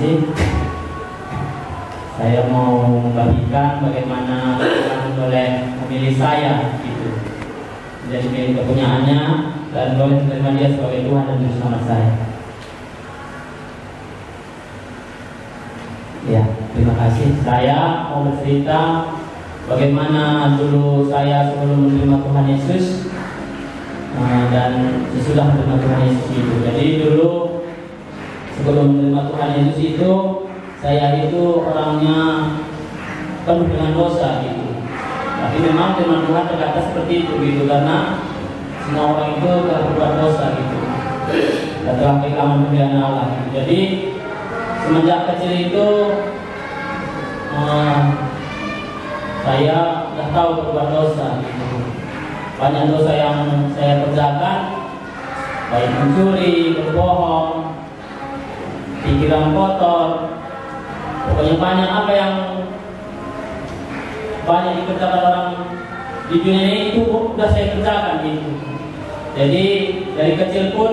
kasih. Saya mau membagikan bagaimana Tuhan boleh memilih saya gitu, menjadi milik kepunyaannya, dan boleh menerima dia sebagai Tuhan dan Juru Selamat saya. Ya, terima kasih. Saya mau bercerita bagaimana dulu saya sebelum menerima Tuhan Yesus dan sesudah menerima Tuhan Yesus itu. Jadi dulu sebelum menerima Tuhan Yesus itu, saya itu orangnya penuh dengan dosa gitu. Tapi memang firman Tuhan berkata seperti itu gitu, karena semua orang itu telah berbuat dosa gitu, dan telah kehilangan kemuliaan Allah gitu. Jadi semenjak kecil itu saya sudah tahu berbuat dosa gitu. Banyak dosa yang saya kerjakan, baik mencuri, berbohong, pikiran kotor, pokoknya banyak apa yang banyak dikerjakan orang di dunia ini itu sudah saya kerjakan gitu. Jadi dari kecil pun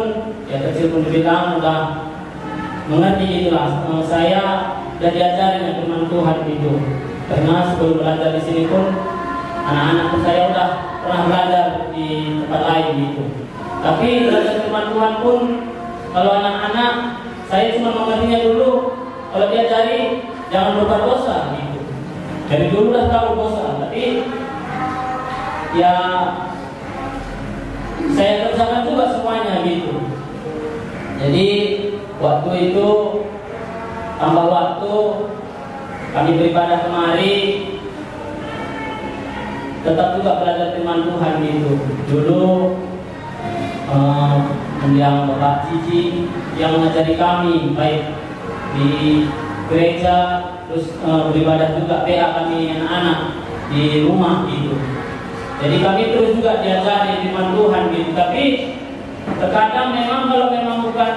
dibilang udah mengerti gitulah. Saya sudah diajarin firman Tuhan gitu. Karena sebelum belajar di sini pun anak-anak saya udah pernah belajar di tempat lain gitu. Tapi belajar firman Tuhan pun kalau anak-anak saya cuma mengertinya dulu, kalau diajari jangan berbuat dosa gitu. Dari dulu udah tahu dosa, tapi ya saya kerjakan juga semuanya gitu. Jadi waktu itu tambah waktu kami beribadah kemari, tetap juga belajar firman Tuhan gitu. Dulu mendiang Bapak Cici yang mengajari kami baik di gereja, terus beribadah juga PA kami anak-anak di rumah gitu. Jadi kami terus juga diajari firman Tuhan gitu. Tapi terkadang memang kalau memang bukan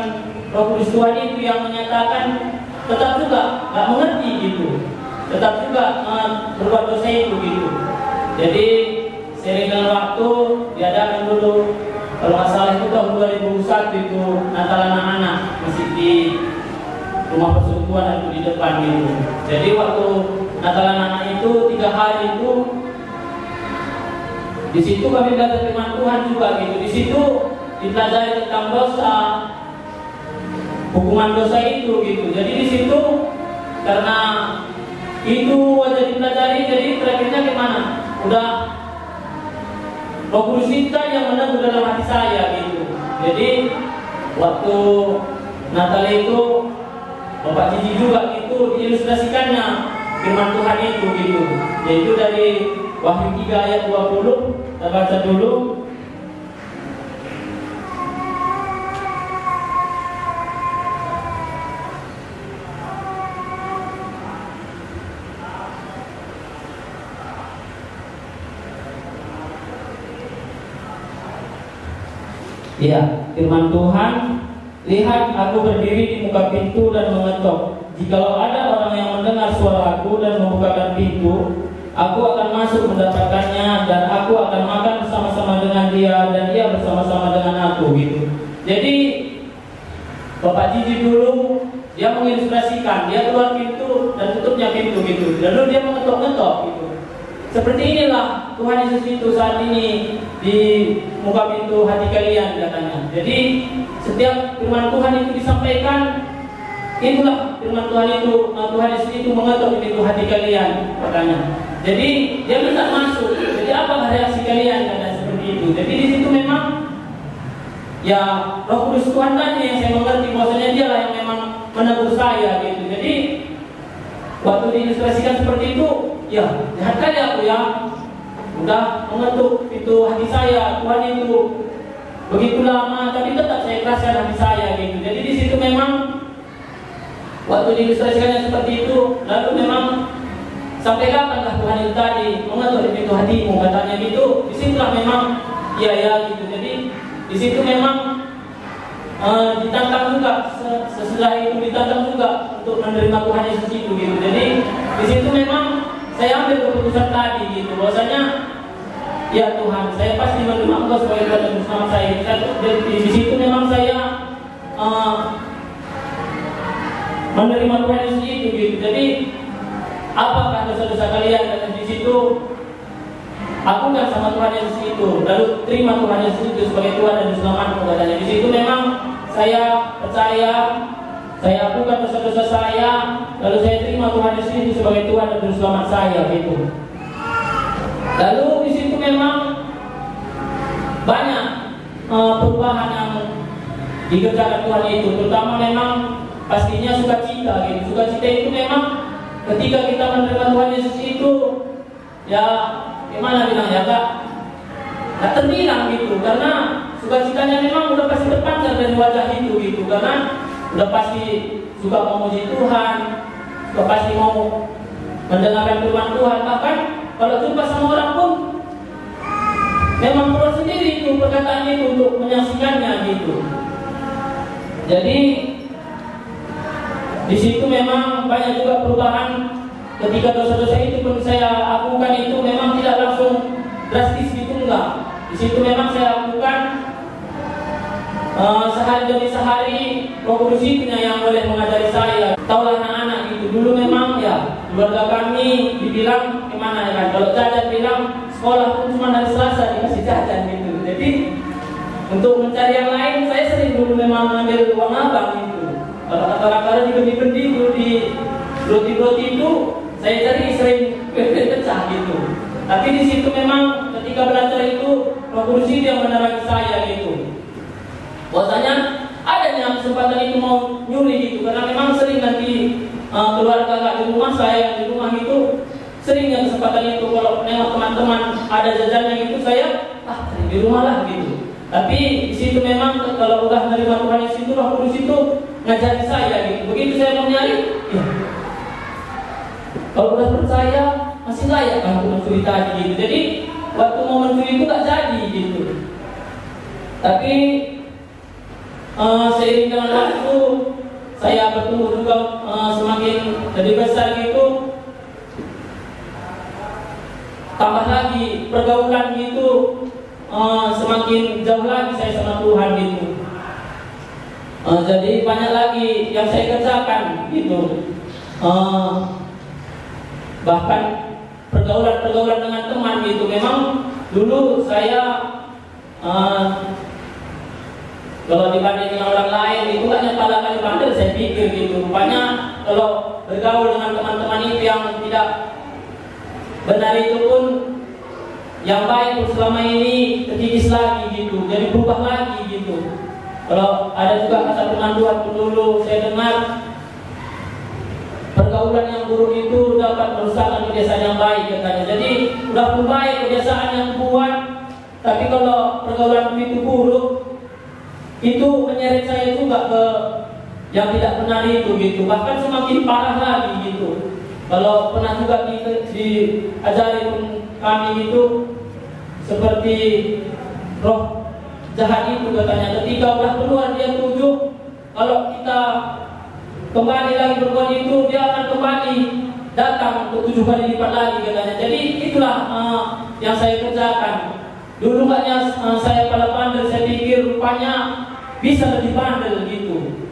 Roh Kudus Tuhan itu yang menyatakan, tetap juga nggak mengerti gitu, tetap juga berbuat dosa itu gitu. Jadi sering dengan waktu diadakan dulu, kalau nggak salah itu tahun 2001 itu Natal anak-anak masih di rumah persekutuan itu di depan gitu. Jadi waktu Natal anak-anak itu 3 hari itu di situ kami belajar firman Tuhan juga gitu. Di situ dipelajari tentang dosa, hukuman dosa itu gitu. Jadi di situ karena itu wajah dipelajari, jadi terakhirnya gimana? Udah Roh Kudus yang meneguh dalam hati saya gitu. Jadi waktu Natal itu Bapak Cici juga itu diilustrasikannya firman Tuhan itu gitu. Yaitu dari Wahyu 3 ayat 20, kita baca dulu. Ya, firman Tuhan, lihat aku berdiri di muka pintu dan mengetok. Jikalau ada orang yang mendengar suaraku dan membukakan pintu, aku akan masuk mendapatkannya dan aku akan makan bersama-sama dengan dia dan dia bersama-sama dengan aku gitu. Jadi Bapak Cici dulu dia mengilustrasikan, dia keluar pintu dan tutupnya pintu gitu. Lalu dia mengetok-ngetok gitu. Seperti inilah Tuhan Yesus itu saat ini di muka pintu hati kalian katanya. Jadi setiap firman Tuhan itu disampaikan, itulah firman Tuhan itu, Tuhan Yesus itu mengetok di pintu hati kalian katanya. Jadi dia minta masuk. Jadi apa reaksi kalian katanya seperti itu. Jadi di situ memang ya Roh Kudus Tuhan tadi yang saya mengerti bahwasanya dialah yang memang menegur saya gitu. Jadi waktu diilustrasikan seperti itu, ya lihat kali aku ya udah mengetuk pintu hati saya. Tuhan itu begitu lama, tapi tetap saya keraskan hati saya gitu. Jadi di situ memang waktu diilustrasikannya seperti itu, lalu memang sampai kapankah Tuhan itu tadi mengetuk di pintu hatimu katanya gitu. Disitulah memang ya gitu. Jadi di situ memang ditantang juga, sesudah itu ditantang juga untuk menerima Tuhan Yesus itu gitu. Jadi di situ memang saya ambil keputusan tadi gitu, bahwasanya ya Tuhan, saya pasti menerima Engkau sebagai Tuhan dan bersama saya. Di situ memang saya menerima Tuhan Yesus itu gitu. Jadi apakah dosa-dosa kalian? Dan di situ aku kan sama Tuhan Yesus itu, lalu terima Tuhan Yesus itu sebagai Tuhan dan Selamatku katanya. Di situ memang saya percaya, saya lakukan dosa-dosa saya, lalu saya terima Tuhan Yesus itu sebagai Tuhan dan Juru Selamat saya gitu. Lalu di situ memang banyak perubahan yang dikerjakan Tuhan itu, terutama memang pastinya sukacita gitu. Sukacita itu memang ketika kita menerima Tuhan Yesus itu, ya gimana bilang ya, gak terbilang gitu, karena sukacitanya memang udah pasti terpancar dari wajah itu gitu, karena udah pasti suka memuji Tuhan, suka pasti mau mendengarkan firman Tuhan. Bahkan kalau jumpa sama orang pun memang keluar sendiri itu perkataan itu untuk menyaksikannya gitu. Jadi di situ memang banyak juga perubahan ketika dosa-dosa itu pun saya lakukan itu memang tidak langsung drastis gitu, enggak. Di situ memang saya lakukan sehari demi sehari. Roh Kudus itu yang boleh mengajari saya. Taulah anak-anak gitu. Dulu memang ya keluarga kami dibilang gimana ya kan, kalau jajan bilang sekolah pun cuma hari Selasa dikasih jajan gitu. Jadi untuk mencari yang lain saya sering dulu memang mengambil uang abang gitu. Kalau kata-kata juga di roti-roti itu saya cari sering pecah gitu. Tapi di situ memang ketika belajar itu Roh Kudus itu yang menerangi saya gitu. Bahwasanya adanya kesempatan itu mau nyuri gitu, karena memang sering nanti keluarga gak di rumah, saya di rumah itu seringnya kesempatan itu kalau nengok teman-teman ada jajannya gitu, saya di rumah lah gitu. Tapi di situ memang kalau udah menerima Tuhan di situ, Roh Kudus itu ngajari saya gitu. Begitu saya mau nyari, ya kalau udah percaya masih layak kan untuk mencuri tadi gitu. Jadi waktu mau mencuri itu gak jadi gitu. Tapi seiring dengan waktu saya bertumbuh juga semakin jadi besar gitu, tambah lagi pergaulan gitu, semakin jauh lagi saya sama Tuhan gitu. Jadi banyak lagi yang saya kerjakan gitu. Bahkan pergaulan dengan teman gitu. Memang dulu saya kalau dibanding dengan orang lain itu kan yang pada kali pandai saya pikir gitu. Rupanya kalau bergaul dengan teman-teman itu yang tidak benar itu pun yang baik pun selama ini terkikis lagi gitu, jadi berubah lagi gitu. Kalau ada juga kata firman Tuhan pun dulu saya dengar, pergaulan yang buruk itu dapat merusakkan kebiasaan yang baik katanya. Jadi udah pun baik kebiasaan yang buat, tapi kalau pergaulan itu buruk, itu menyeret saya juga ke yang tidak benar itu gitu. Bahkan semakin parah lagi gitu. Kalau pernah juga diajari pun kami itu seperti roh jahat itu katanya. Ketika udah keluar dia tujuh, kalau kita kembali lagi berbuat itu, dia akan kembali datang untuk 7 kali lipat lagi katanya. Jadi itulah yang saya kerjakan. Dulu maknya saya pada pandai, saya pikir rupanya bisa lebih bandel gitu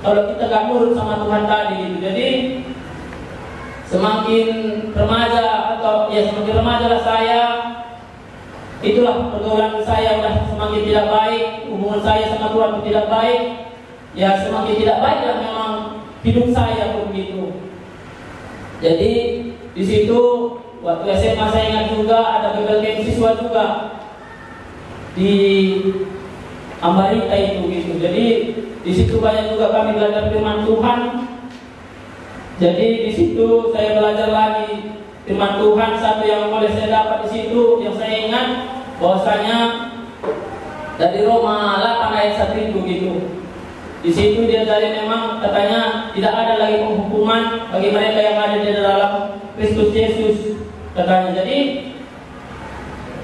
kalau kita gak nurut sama Tuhan tadi gitu. Jadi semakin remaja atau ya semakin remaja lah saya, itulah pergaulan saya udah semakin tidak baik, hubungan saya sama Tuhan pun tidak baik, ya semakin tidak baik lah memang hidup saya pun gitu. Jadi di situ waktu SMA saya ingat juga ada beberapa siswa juga di Ambarita itu gitu. Jadi di situ banyak juga kami belajar firman Tuhan. Jadi di situ saya belajar lagi firman Tuhan. Satu yang boleh saya dapat di situ yang saya ingat bahwasanya dari Roma 8 ayat 1 itu gitu. Di situ dia dari memang katanya tidak ada lagi penghukuman bagi mereka yang ada di dalam Kristus Yesus katanya. Jadi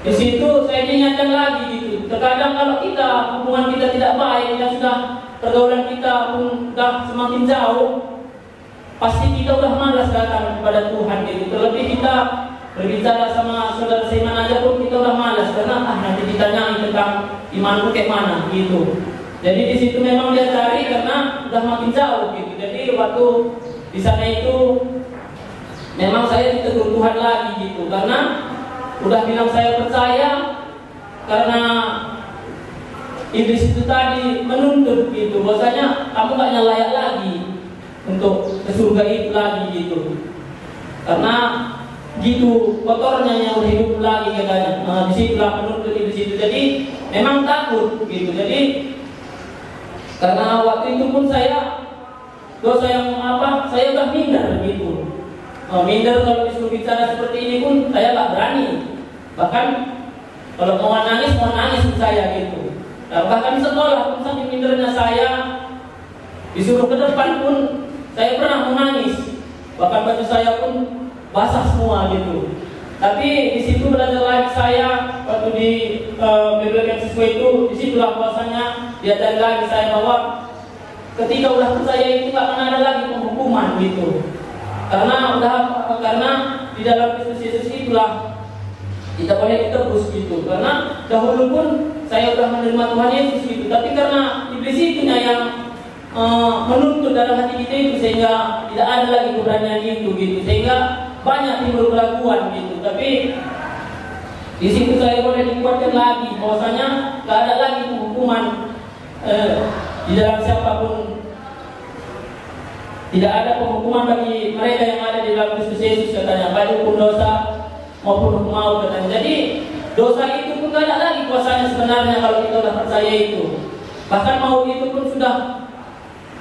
di situ saya diingatkan lagi gitu. Terkadang kalau kita hubungan kita tidak baik, ya sudah pergaulan kita pun sudah semakin jauh, pasti kita udah malas datang kepada Tuhan gitu. Terlebih kita berbicara sama saudara seiman aja pun kita udah malas karena nanti ditanyai tentang imanku kayak mana gitu. Jadi di situ memang dia cari karena udah makin jauh gitu. Jadi Jadi waktu di sana itu memang saya ditegur Tuhan lagi gitu, karena udah bilang saya percaya, karena iblis itu tadi menuntut gitu, bahwasanya kamu gak layak lagi untuk ke surga itu lagi gitu, karena gitu kotornya yang hidup lagi katanya. Nah, disitulah penuntut iblis itu. Jadi memang takut gitu. Jadi karena waktu itu pun saya dosa yang saya udah minder gitu. Minder kalau disuruh bicara seperti ini pun saya gak berani. Bahkan kalau mau nangis saya gitu. Bahkan di sekolah pun saking mindernya saya, disuruh ke depan pun saya pernah menangis. Bahkan baju saya pun basah semua gitu. Tapi di situ belajar lagi saya waktu di BBM siswa itu, disitulah bahwasanya diajari lagi saya bahwa ketika udah percaya itu gak akan ada lagi penghukuman gitu. Karena di dalam Kristus Yesus itulah kita boleh ditebus gitu. Karena dahulu pun saya sudah menerima Tuhan Yesus gitu, tapi karena iblis itunya yang menuntut dalam hati kita itu, sehingga tidak ada lagi keberanian itu gitu, sehingga banyak timbul keraguan gitu. Tapi di situ saya boleh dikuatkan lagi bahwasanya gak ada lagi penghukuman di dalam siapapun. Tidak ada penghukuman bagi mereka yang ada di dalam Kristus Yesus katanya, baik hukum dosa maupun hukum maut katanya. Jadi dosa itu pun gak ada lagi kuasanya sebenarnya kalau kita sudah percaya itu. Bahkan maut itu pun sudah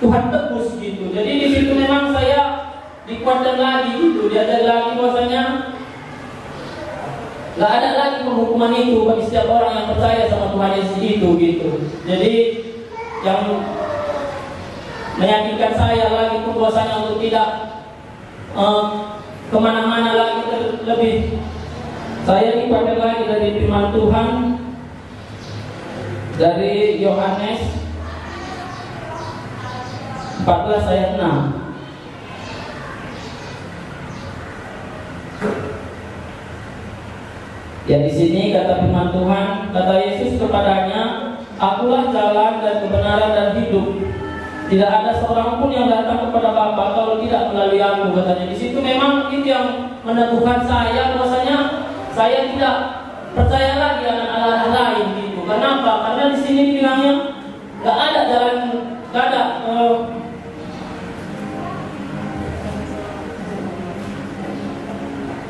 Tuhan tebus gitu. Jadi di situ memang saya dikuatkan lagi gitu, diajar lagi bahwasanya gak ada lagi penghukuman itu bagi setiap orang yang percaya sama Tuhan Yesus itu gitu. Jadi yang meyakinkan saya lagi pun bahwasanya untuk tidak kemana-mana lagi lebih, saya dikuatkan lagi dari firman Tuhan dari Yohanes 14 ayat 6. Ya, di sini kata firman Tuhan, kata Yesus kepadanya, Akulah jalan dan kebenaran dan hidup. Tidak ada seorang pun yang datang kepada Bapa kalau tidak melalui Aku, katanya. Di situ memang itu yang meneguhkan saya bahwasanya saya tidak percaya lagi dengan Allah lain gitu. Kenapa? Karena di sini bilangnya nggak ada jalan, nggak ada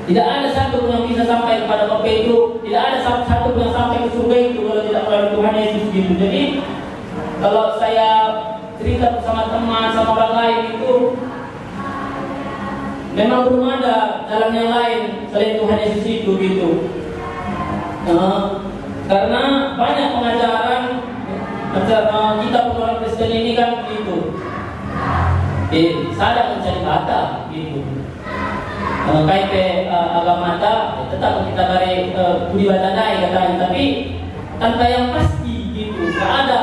tidak ada satu pun yang bisa sampai kepada Bapa itu. Tidak ada satu pun yang sampai ke surga itu kalau tidak melalui Tuhan Yesus gitu. Jadi kalau saya cerita bersama teman, sama orang lain itu memang belum ada jalan yang lain selain Tuhan Yesus itu gitu. Karena banyak pengajaran kita orang Kristen ini kan gitu, sadar mencari kata gitu. Kait agama tetap kita dari budi badadai katanya, tapi tanpa yang pasti gitu. Gak ada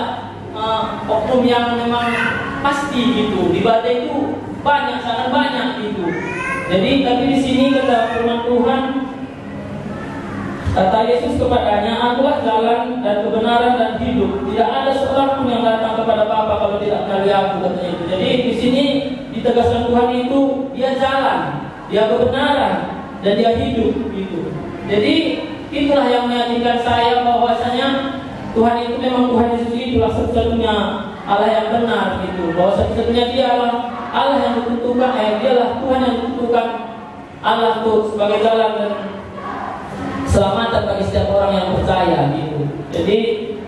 oknum yang memang pasti gitu. Ibadah itu banyak, sangat banyak gitu. Jadi tapi di sini kata firman Tuhan, kata Yesus kepadanya, Akulah jalan dan kebenaran dan hidup. Tidak ada seorang pun yang datang kepada Bapa kalau tidak melalui Aku, katanya itu. Jadi di sini ditegaskan Tuhan itu dia jalan, dia kebenaran dan dia hidup gitu. Jadi itulah yang meyakinkan saya bahwasanya Tuhan itu memang Tuhan Yesus itulah satu-satunya Allah yang benar gitu. Bahwa satu-satunya dialah Allah yang ditentukan, dialah Tuhan yang ditentukan Allah itu sebagai jalan dan keselamatan bagi setiap orang yang percaya gitu. Jadi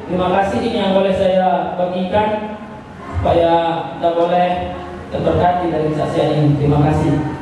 terima kasih ini yang boleh saya bagikan supaya kita boleh terberkati dari kesaksian ini. Terima kasih.